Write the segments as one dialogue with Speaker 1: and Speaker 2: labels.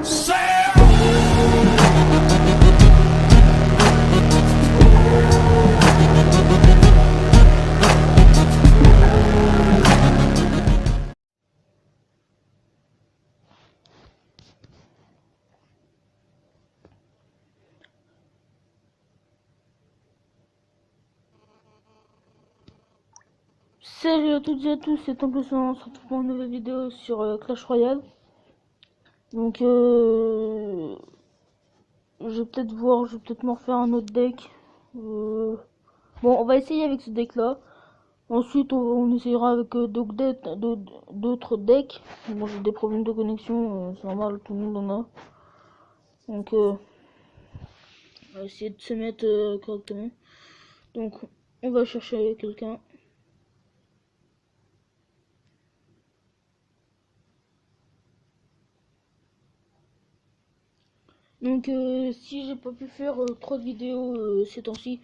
Speaker 1: Salut à toutes et à tous, c'est Temple on se retrouve pour une nouvelle vidéo sur Clash Royale. Donc je vais peut-être m'en refaire un autre deck. Bon, on va essayer avec ce deck là. Ensuite on essayera avec d'autres decks. Bon, j'ai des problèmes de connexion, c'est normal, tout le monde en a. Donc on va essayer de se mettre correctement. Donc on va chercher quelqu'un. Donc si j'ai pas pu faire trop de vidéos ces temps-ci,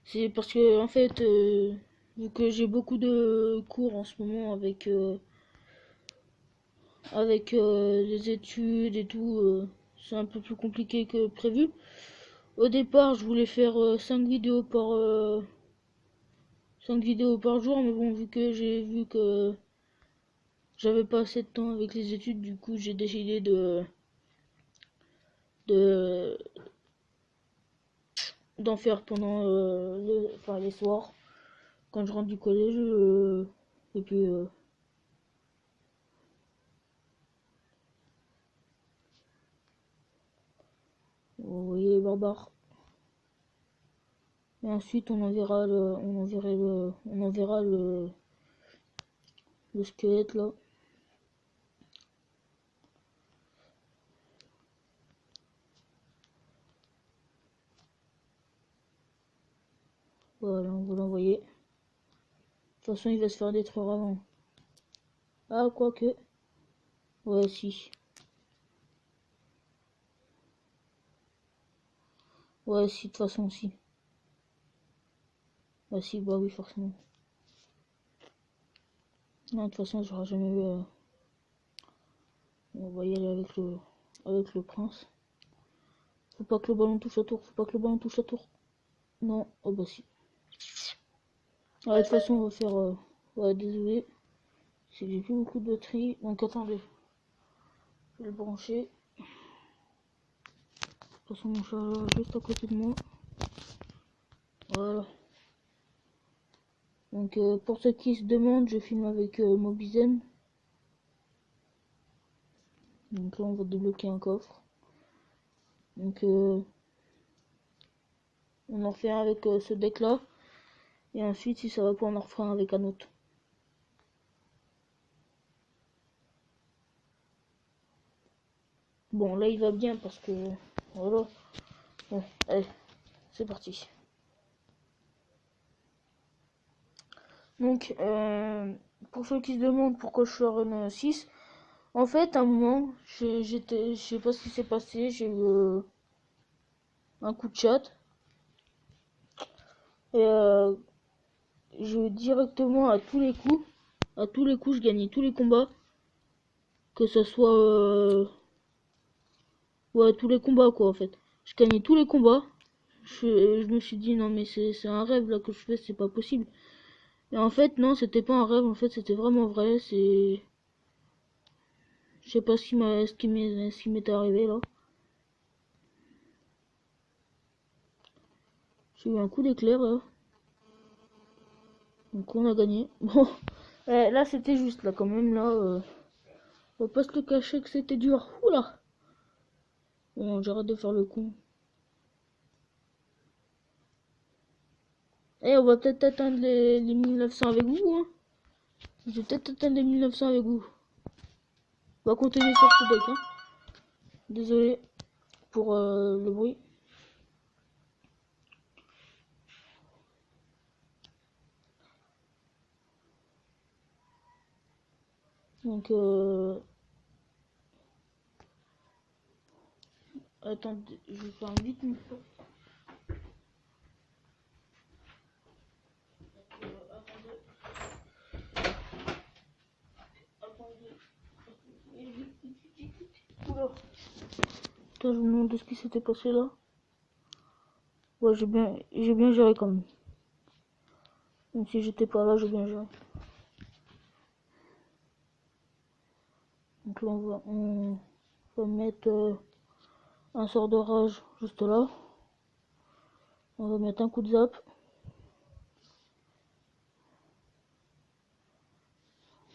Speaker 1: c'est parce que en fait vu que j'ai beaucoup de cours en ce moment avec les études et tout, c'est un peu plus compliqué que prévu. Au départ, je voulais faire 5 vidéos 5 vidéos par jour, mais bon, vu que j'ai vu que j'avais pas assez de temps avec les études, du coup, j'ai décidé de d'en faire pendant les soirs quand je rentre du collège et puis vous voyez les barbares. Et ensuite on enverra le squelette là. Voilà, on va l'envoyer. De toute façon il va se faire détruire avant. Ah quoique. Ouais si. Ouais si, de toute façon si. Bah si, bah oui forcément. Non, de toute façon j'aurai jamais eu on va y aller avec le prince. Faut pas que le ballon touche à tour, faut pas que le ballon touche à tour. Non, oh bah si. Ouais, de toute façon on va faire ouais désolé. C'est que j'ai plus beaucoup de batterie. Donc attendez. Je vais le brancher. De toute façon mon chargeur est juste à côté de moi. Voilà. Donc pour ceux qui se demandent, je filme avec Mobizen. Donc là on va débloquer un coffre. Donc on en refait un avec ce deck là. Et ensuite si ça va pas on en refera un avec un autre. Bon là il va bien parce que voilà. Bon allez, c'est parti. Donc pour ceux qui se demandent pourquoi je suis à Run 6, en fait à un moment je sais pas ce qui s'est passé, j'ai eu un coup de chat. Et je directement à tous les coups je gagnais tous les combats. Que ce soit ouais tous les combats quoi en fait. Je gagnais tous les combats. Je me suis dit non mais c'est un rêve là que je fais, c'est pas possible. Et en fait non c'était pas un rêve, en fait c'était vraiment vrai, c'est. Je sais pas ce qui m'était arrivé là. J'ai eu un coup d'éclair là. Donc on a gagné. Bon là c'était juste là quand même là. On va pas se le cacher que c'était dur. Oula. Bon j'arrête de faire le con. Eh on va peut-être atteindre les 1900 avec vous hein. Je vais peut-être atteindre les 1900 avec vous. On va continuer sur ce deck hein. Désolé pour le bruit. Donc attendez, je vais faire vite une fois. Oula. Putain, je me demande ce qui s'était passé là. Ouais, j'ai bien géré quand même. Même si j'étais pas là, j'ai bien géré. Donc là, on va mettre un sort de rage juste là. On va mettre un coup de zap.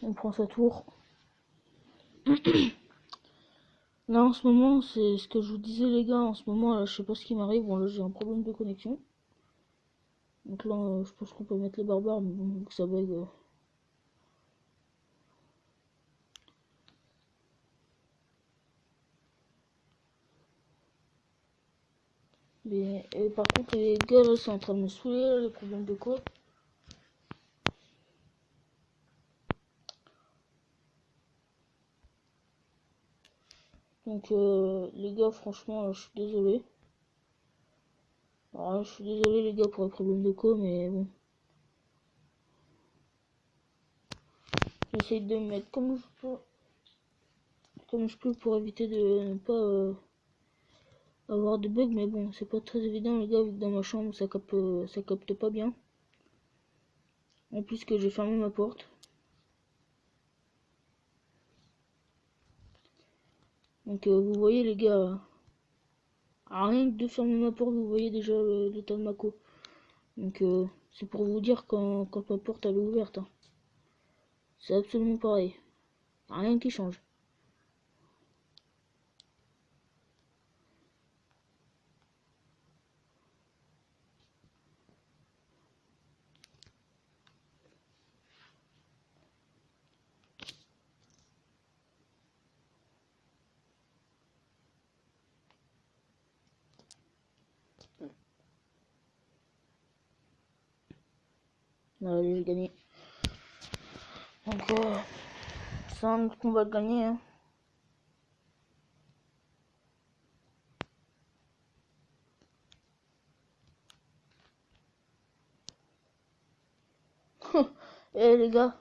Speaker 1: On prend sa tour. Là en ce moment, c'est ce que je vous disais les gars, en ce moment là, je sais pas ce qui m'arrive. Bon là j'ai un problème de connexion. Donc là je pense qu'on peut mettre les barbares, mais bon vu que ça bug. Mais et par contre les gars là c'est en train de me saouler là, les problèmes de quoi. Donc les gars franchement là, je suis désolé. Alors là, je suis désolé les gars pour les problèmes de co, mais bon. J'essaye de me mettre comme je peux pour éviter de ne pas avoir de bugs, mais bon c'est pas très évident les gars vu que dans ma chambre ça capte pas bien. En plus que j'ai fermé ma porte. Donc vous voyez les gars, rien que de fermer ma porte, vous voyez déjà l'état de ma co. Donc c'est pour vous dire quand ma porte elle est ouverte. Hein. C'est absolument pareil. Rien qui change. Allez, j'ai gagné. Donc c'est un autre combat de gagner. Hein. Eh les gars,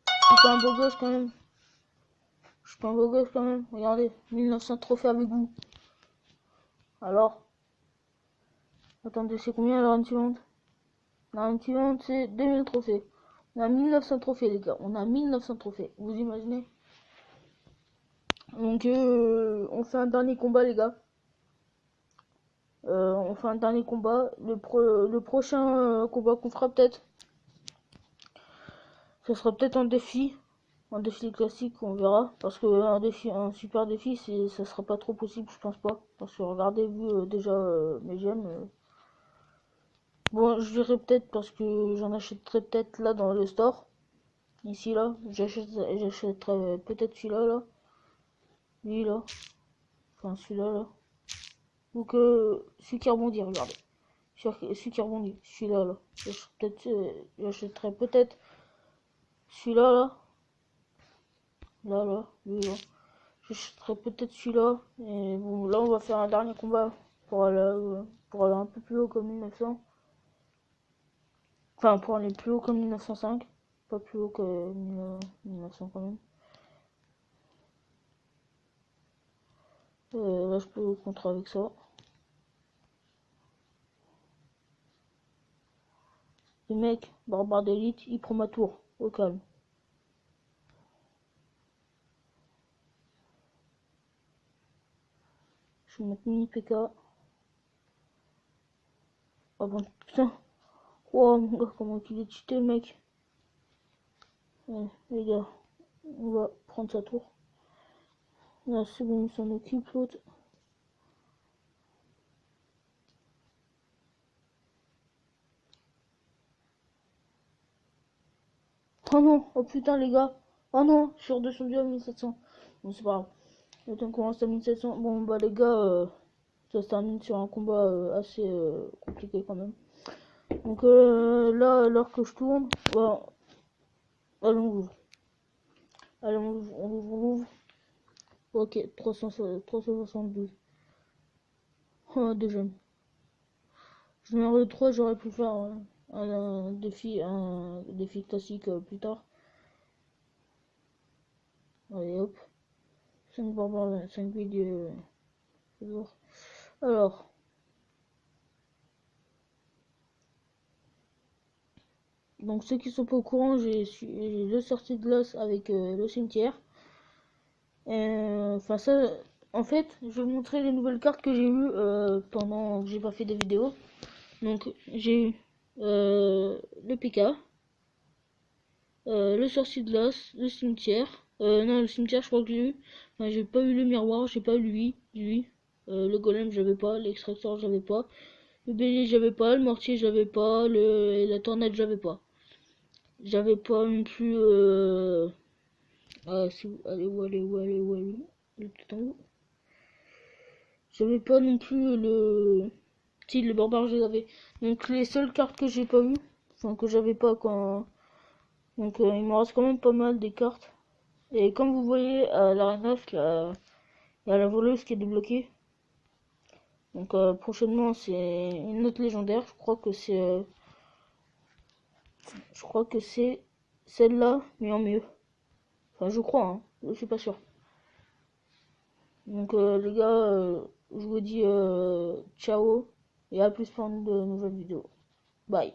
Speaker 1: je suis pas un beau gosse quand même. Je suis pas un beau gosse quand même. Regardez, 1900 trophées avec vous. Alors, attendez, c'est combien la run suivante? La run suivante c'est 2000 trophées. On a 1900 trophées les gars, on a 1900 trophées. Vous imaginez? Donc on fait un dernier combat les gars. On fait un dernier combat. Le prochain combat qu'on fera peut-être, ce sera peut-être un défi. Un défi classique, on verra. Parce que un super défi, ça sera pas trop possible, je pense pas. Parce que regardez, vu déjà mes gemmes. Bon, je dirais peut-être parce que j'en achèterai peut-être là dans le store. Ici là, j'achèterai peut-être celui-là là. Lui là. Enfin celui-là là. Donc celui qui rebondit, regardez. Celui qui rebondit, celui-là là. J'achèterai peut-être celui-là là. Là, lui là. J'achèterai peut-être celui-là. Et bon, là on va faire un dernier combat pour aller un peu plus haut comme 1900. Enfin, pour aller plus haut comme 1905. Pas plus haut que 1900 quand même. Là je peux contrer avec ça. Le mec, barbare d'élite, il prend ma tour. Au calme. Je vais mettre mini PK. Oh bon, putain. Oh mon gars, comment il est cheaté le mec. Ouais, les gars, on va prendre sa tour. Là c'est bon, il s'en occupe l'autre. Oh non, oh putain les gars. Oh non, je suis redescendu à 1700. Bon c'est pas grave. Le temps qu'on reste à 1700. Bon bah les gars, ça se termine sur un combat assez compliqué quand même. Donc là, alors que je tourne, bah, allez on ouvre. Allez on ouvre. Ok, 372. Oh, déjà. Je numéro 3, j'aurais pu faire un défi classique plus tard. Allez hop. 5 barbares, 5 vidéos. Alors. Donc ceux qui sont pas au courant, j'ai deux sorties de glace avec le cimetière. Enfin ça, en fait, je vais vous montrer les nouvelles cartes que j'ai eues pendant que j'ai pas fait de vidéo. Donc j'ai eu le PK, le sorcier de glace, le cimetière. Non, le cimetière, je crois que j'ai eu. Enfin, j'ai pas eu le miroir, j'ai pas eu lui. Le golem, j'avais pas. L'extracteur, j'avais pas. Le bélier, j'avais pas. Le mortier, j'avais pas. Et la tornade, j'avais pas. J'avais pas non plus. Allez, où il est tout en haut. J'avais pas non plus le. Si, le barbare, je les avais. Donc, les seules cartes que j'ai pas eu. Enfin, que j'avais pas quand. Donc, il me reste quand même pas mal des cartes. Et comme vous voyez, à l'arène 9, il y a la voleuse qui est débloquée. Donc, prochainement, c'est une autre légendaire. Je crois que c'est celle-là, mais en mieux. Enfin, je crois, hein. Je suis pas sûr. Donc, les gars, je vous dis ciao et à plus pour de nouvelles vidéos. Bye.